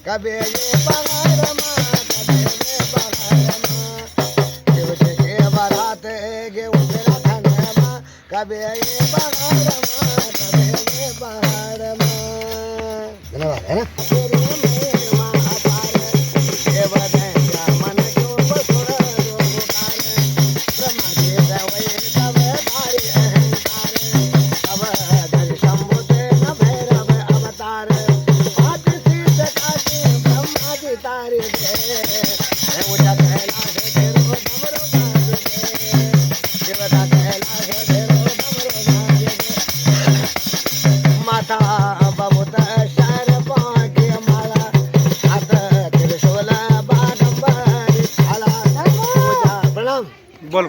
कबे ये पगारमा कबे ये पगारमा देवते के बारात गे उतरा खंडमा कबे ये पगारमा कबे ये पगारमा धन्यवाद है ना तेरे मेरे महापार देवदया मन जो बसुर जो पुकार ब्रह्मा जी दवै तब धारी अहंकार तब धरि शंभु न भैरव अवतार तारे दे उजा कैलाश देरो डमरो बाज दे देवता कैलाश देरो डमरो बाज दे माता बहुत शर पाके माला हाथ त्रिशूल बागंबर छाला उजा प्रणाम बोल